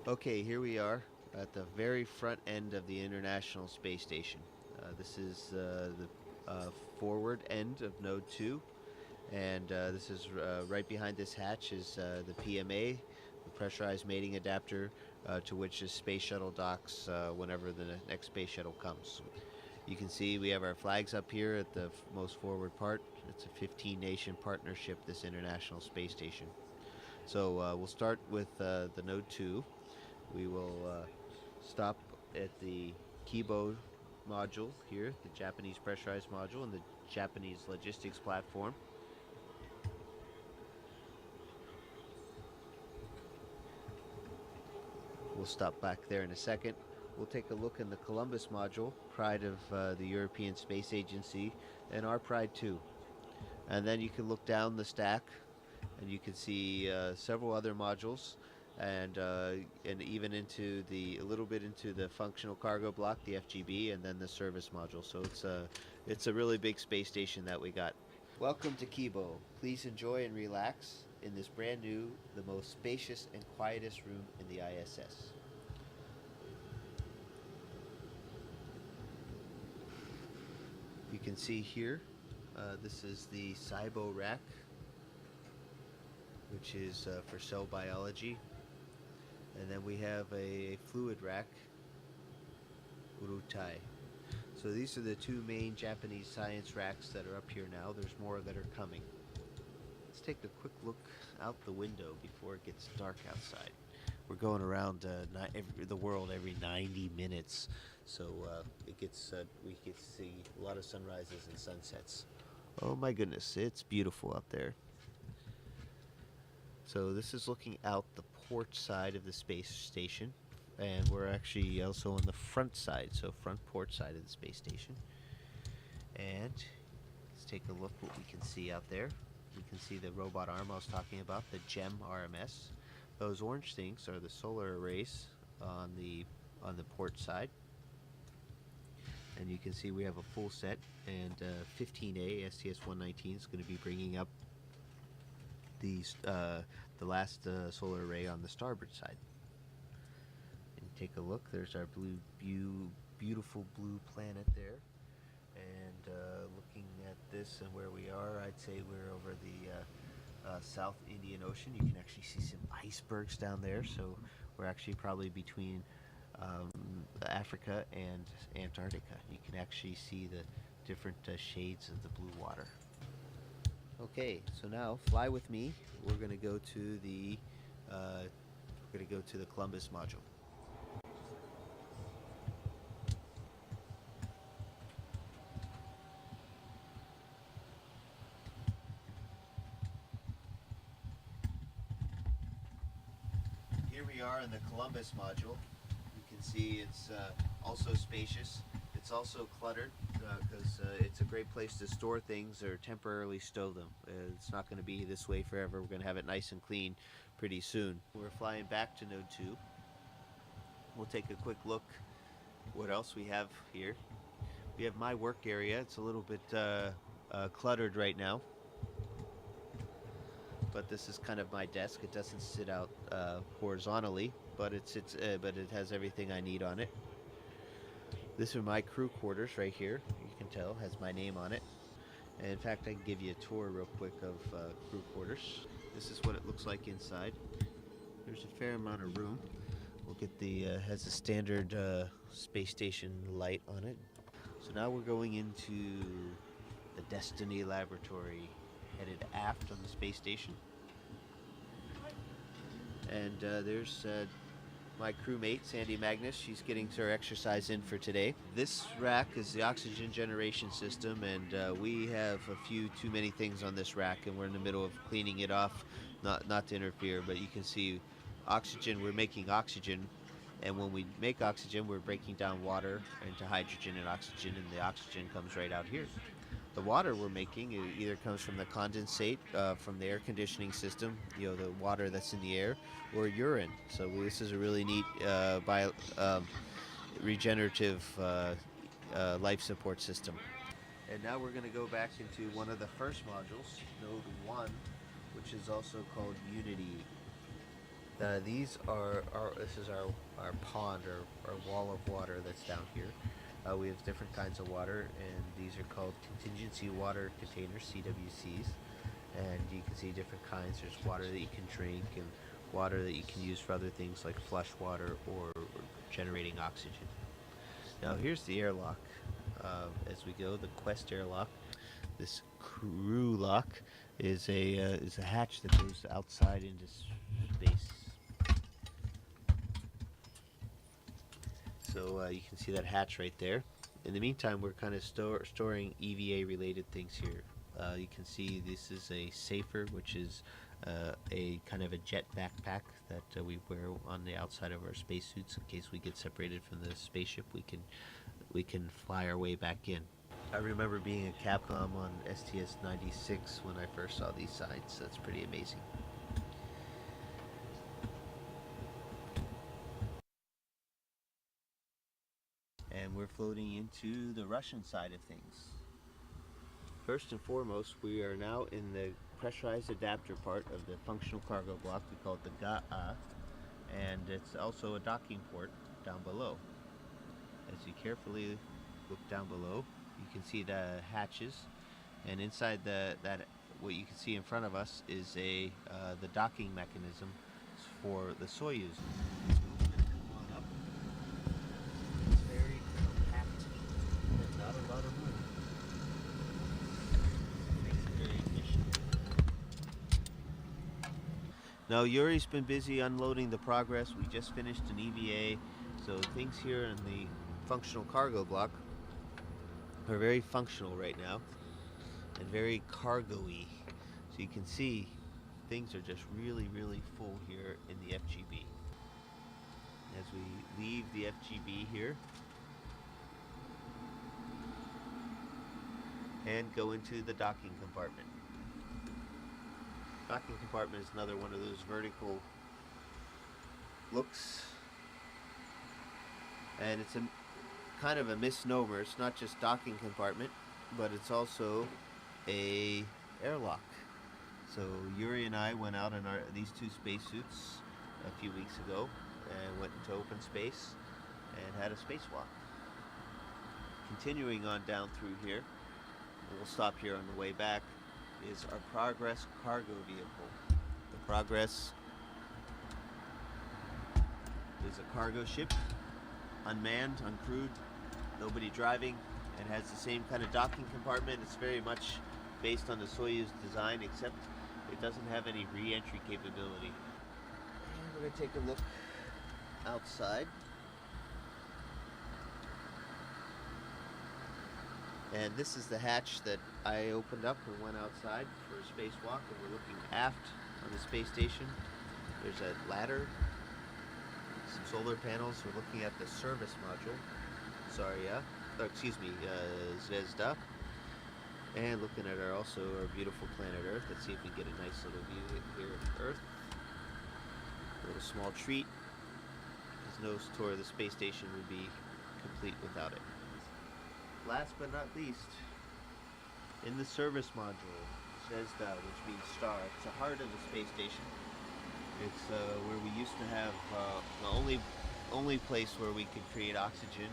Okay, here we are at the very front end of the International Space Station. This is the forward end of Node 2, and this is right behind this hatch is the PMA, the pressurized mating adapter, to which the space shuttle docks whenever the next space shuttle comes. You can see we have our flags up here at the most forward part. It's a 15 nation partnership, this International Space Station. So we'll start with the Node 2. We will stop at the Kibo module here, the Japanese pressurized module, and the Japanese logistics platform. We'll stop back there in a second. We'll take a look in the Columbus module, pride of the European Space Agency, and our pride too. And then you can look down the stack, and you can see several other modules, and even into a little bit into the functional cargo block, the FGB, and then the service module. So it's a really big space station that we got. Welcome to Kibo. Please enjoy and relax in this brand new, the most spacious and quietest room in the ISS. You can see here, this is the SIBO rack, which is for cell biology. And then we have a fluid rack, Urutai. So these are the two main Japanese science racks that are up here now. There's more that are coming. Let's take a quick look out the window before it gets dark outside. We're going around the world every 90 minutes, so we get to see a lot of sunrises and sunsets. Oh my goodness, it's beautiful out there. So this is looking out the port side of the space station, and we're actually also on the front side, so front port side of the space station. And let's take a look what we can see out there. We can see the robot arm I was talking about, the GEM RMS. Those orange things are the solar arrays on the port side. And you can see we have a full set, and 15A STS-119 is going to be bringing up the last solar array on the starboard side. And take a look. There's our beautiful blue planet there. And looking at this and where we are, I'd say we're over the South Indian Ocean. You can actually see some icebergs down there. So we're actually probably between Africa and Antarctica. You can actually see the different shades of the blue water. Okay, so now fly with me. We're going to go to the Columbus module. Here we are in the Columbus module. You can see it's also spacious. It's also cluttered because it's a great place to store things or temporarily stow them. It's not going to be this way forever. We're going to have it nice and clean pretty soon. We're flying back to Node 2. We'll take a quick look what else we have here. We have my work area. It's a little bit cluttered right now, but this is kind of my desk. It doesn't sit out horizontally, but it has everything I need on it. This are my crew quarters right here. You can tell has my name on it. And in fact, I can give you a tour real quick of crew quarters. This is what it looks like inside. There's a fair amount of room. We'll get has a standard space station light on it. So now we're going into the Destiny Laboratory, headed aft on the space station. And there's my crewmate, Sandy Magnus. She's getting her exercise in for today. This rack is the oxygen generation system, and we have a few too many things on this rack, and we're in the middle of cleaning it off, not to interfere, but you can see oxygen, we're making oxygen, and when we make oxygen, we're breaking down water into hydrogen and oxygen, and the oxygen comes right out here. The water we're making either comes from the condensate from the air conditioning system, the water that's in the air, or urine. So this is a really neat regenerative life support system. And now we're going to go back into one of the first modules, Node 1, which is also called Unity. These are this is our pond or our wall of water that's down here. We have different kinds of water, and these are called contingency water containers, CWCs. And you can see different kinds. There's water that you can drink, and water that you can use for other things like flush water or generating oxygen. Now here's the airlock. As we go, the Quest airlock. This crew lock is a hatch that goes outside into space. So you can see that hatch right there. In the meantime, we're kind of storing EVA related things here. You can see this is a safer, which is a kind of a jet backpack that we wear on the outside of our spacesuits in case we get separated from the spaceship. We can fly our way back in. I remember being a Capcom on STS 96 when I first saw these signs. That's pretty amazing. And we're floating into the Russian side of things. First and foremost, we are now in the pressurized adapter part of the functional cargo block. We call it the GA, and it's also a docking port down below. As you carefully look down below, you can see the hatches, and inside that what you can see in front of us is the docking mechanism for the Soyuz. Come on up. It's very compact. There's not a lot of room. Makes it very efficient. Now Yuri's been busy unloading the Progress. We just finished an EVA, so things here in the functional cargo block are very functional right now and very cargo-y. So you can see things are just really full here in the FGB. As we leave the FGB here and go into the docking compartment. Docking compartment is another one of those vertical looks, and it's a kind of a misnomer. It's not just docking compartment, but it's also a airlock. So Yuri and I went out in these two spacesuits a few weeks ago and went into open space and had a spacewalk. Continuing on down through here, and we'll stop here on the way back, is our Progress cargo vehicle. The Progress is a cargo ship, unmanned, uncrewed, nobody driving, and has the same kind of docking compartment. It's very much based on the Soyuz design, except it doesn't have any re-entry capability. And we're going to take a look outside. And this is the hatch that I opened up and went outside for a spacewalk, and we're looking aft on the space station. There's a ladder, some solar panels. We're looking at the service module, Zvezda, and looking at our beautiful planet Earth. Let's see if we can get a nice little view here of Earth. A little small treat, because no tour of the space station would be complete without it. Last but not least, in the service module, Zvezda, which means star, it's the heart of the space station. It's where we used to have the only place where we could create oxygen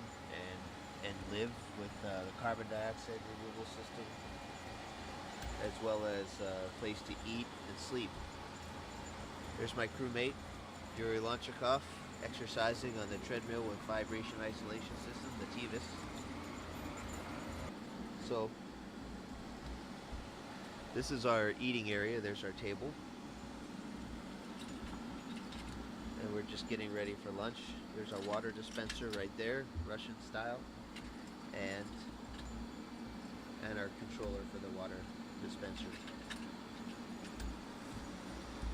and live with the carbon dioxide removal system, as well as a place to eat and sleep. There's my crewmate, Yuri Lonchakov, exercising on the treadmill with vibration isolation system, the TVIS. So this is our eating area. There's our table, and we're just getting ready for lunch. There's our water dispenser right there, Russian style, and our controller for the water dispenser.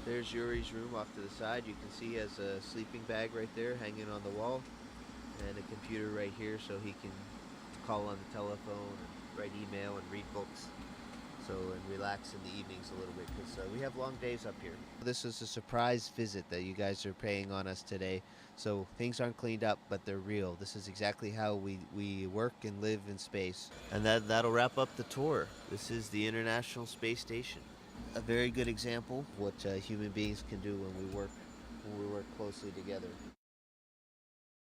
There's Yuri's room off to the side. You can see he has a sleeping bag right there hanging on the wall, and a computer right here so he can call on the telephone and write email and read books, and relax in the evenings a little bit, because we have long days up here. This is a surprise visit that you guys are paying on us today, so things aren't cleaned up, but they're real. This is exactly how we work and live in space. And that'll wrap up the tour. This is the International Space Station. A very good example of what human beings can do when we work when we work closely together.